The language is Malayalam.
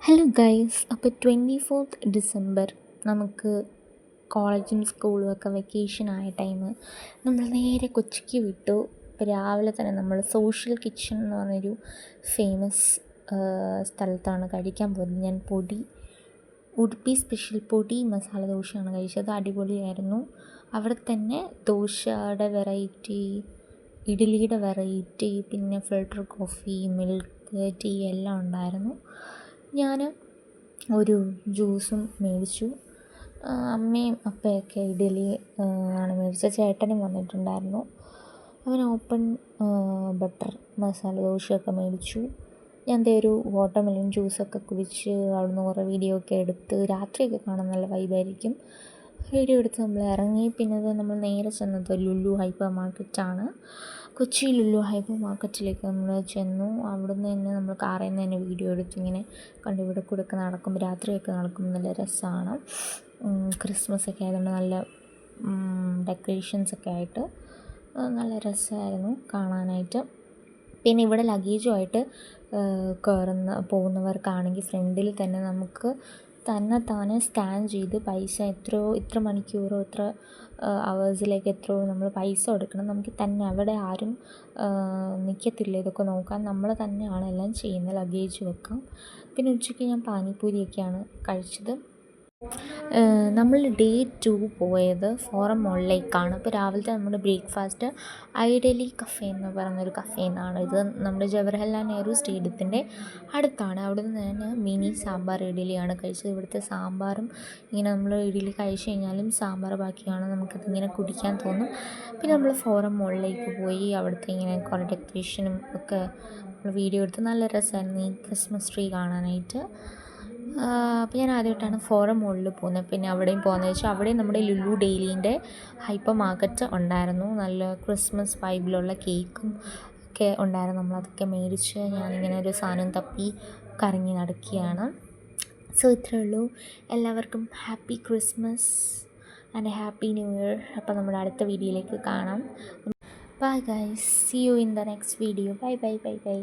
ഹലോ ഗൈസ്, അപ്പോൾ 24th December നമുക്ക് കോളേജും സ്കൂളും ഒക്കെ വെക്കേഷൻ ആയ ടൈം നമ്മൾ നേരെ കൊച്ചിക്ക് വിട്ടു. ഇപ്പോൾ രാവിലെ തന്നെ നമ്മൾ സോഷ്യൽ കിച്ചൺ എന്ന് പറഞ്ഞൊരു ഫേമസ് സ്ഥലത്താണ് കഴിക്കാൻ പോകുന്നത്. ഞാൻ ഉടുപ്പി സ്പെഷ്യൽ പൊടി മസാല ദോശയാണ് കഴിച്ചത്. അടിപൊളിയായിരുന്നു. അവിടെ തന്നെ ദോശയുടെ വെറൈറ്റി, ഇഡ്ഡലിയുടെ വെറൈറ്റി, പിന്നെ ഫിൽറ്റർ കോഫി, മിൽക്ക് ടീ എല്ലാം ഉണ്ടായിരുന്നു. ഞാൻ ഒരു ജ്യൂസും മേടിച്ചു. അമ്മയും അപ്പയൊക്കെ ഇഡ്ഡലി ആണ് മേടിച്ചത്. ചേട്ടനും വന്നിട്ടുണ്ടായിരുന്നു. അവൻ ഓപ്പൺ ബട്ടർ മസാല ദോശയൊക്കെ മേടിച്ചു. ഞാൻ ഒരു വാട്ടർമെലൺ ജ്യൂസൊക്കെ കുടിച്ച് അവിടുന്ന് കുറേ വീഡിയോ ഒക്കെ എടുത്ത്, രാത്രിയൊക്കെ കാണാൻ നല്ല വൈബായിരിക്കും. വീഡിയോ എടുത്ത് നമ്മൾ ഇറങ്ങി. പിന്നെ നമ്മൾ നേരെ ചെന്നത് ലുലു ഹൈപ്പർ മാർക്കറ്റാണ്. കൊച്ചി ലുലു ഹൈപ്പർ മാർക്കറ്റിലേക്ക് നമ്മൾ ചെന്നു. അവിടുന്ന് തന്നെ നമ്മൾ കാറിൽ നിന്ന് തന്നെ വീഡിയോ എടുത്ത് ഇങ്ങനെ കണ്ട് ഇവിടെ കൂടെയൊക്കെ നടക്കുമ്പോൾ, രാത്രിയൊക്കെ നടക്കുമ്പോൾ നല്ല രസമാണ്. ക്രിസ്മസൊക്കെ ആയതുകൊണ്ട് നല്ല ഡെക്കറേഷൻസൊക്കെ ആയിട്ട് നല്ല രസമായിരുന്നു കാണാനായിട്ട്. പിന്നെ ഇവിടെ ലഗേജുമായിട്ട് പോകുന്നവർക്കാണെങ്കിൽ ഫ്രണ്ടിൽ തന്നെ നമുക്ക് താനെ സ്കാൻ ചെയ്ത് പൈസ ഇത്ര മണിക്കൂറോ ഇത്ര അവേഴ്സിലേക്ക് എത്രയോ നമ്മൾ പൈസ കൊടുക്കണം. നമുക്ക് തന്നെ അവിടെ ആരും നിൽക്കത്തില്ല ഇതൊക്കെ നോക്കാൻ. നമ്മൾ തന്നെയാണ് എല്ലാം ചെയ്യുന്നത്. ലഗേജ് വെക്കാം. പിന്നെ ഉച്ചയ്ക്ക് ഞാൻ പാനിപ്പൂരിയൊക്കെയാണ് കഴിച്ചത്. നമ്മൾ ഡേ 2 പോയത് ഫോറം മോളിലേക്കാണ്. ഇപ്പോൾ രാവിലത്തെ നമ്മുടെ ബ്രേക്ക്ഫാസ്റ്റ് ഐഡലി കഫേ എന്ന് പറയുന്നൊരു കഫേന്നാണ്. ഇത് നമ്മുടെ ജവഹർലാൽ നെഹ്റു സ്റ്റേഡിയത്തിൻ്റെ അടുത്താണ്. അവിടെ നിന്ന് ഞാൻ മിനി സാമ്പാർ ഇഡ്ഡലിയാണ് കഴിച്ചത്. ഇവിടുത്തെ സാമ്പാറും ഇങ്ങനെ നമ്മൾ ഇഡ്ഡലി കഴിച്ച് കഴിഞ്ഞാലും സാമ്പാർ ബാക്കിയാണ്, നമുക്കതിങ്ങനെ കുടിക്കാൻ തോന്നും. പിന്നെ നമ്മൾ ഫോറം മോളിലേക്ക് പോയി. അവിടുത്തെ ഇങ്ങനെ കുറേ ഡെക്കറേഷനും ഒക്കെ നമ്മൾ വീഡിയോ എടുത്ത് നല്ല രസമായിരുന്നു ഈ ക്രിസ്മസ് ട്രീ കാണാനായിട്ട്. അപ്പോൾ ഞാൻ ആദ്യമായിട്ടാണ് ഫോറം മോളിൽ പോകുന്നത്. പിന്നെ അവിടെയും പോകുന്നത് വെച്ചാൽ അവിടെയും നമ്മുടെ ലുലു ഡെയിലീൻ്റെ ഹൈപ്പർ മാർക്കറ്റ് ഉണ്ടായിരുന്നു. നല്ല ക്രിസ്മസ് വൈബിലുള്ള കേക്കും ഒക്കെ ഉണ്ടായിരുന്നു. നമ്മളതൊക്കെ മേടിച്ച് ഞാനിങ്ങനെ ഒരു സാധനം തപ്പി കറങ്ങി നടക്കുകയാണ്. സോ ഇത്രയേ ഉള്ളൂ. എല്ലാവർക്കും happy Christmas and happy new year. അപ്പോൾ നമ്മുടെ അടുത്ത വീഡിയോയിലേക്ക് കാണാം. Bye guys, see you in the next video. Bye bye bye by.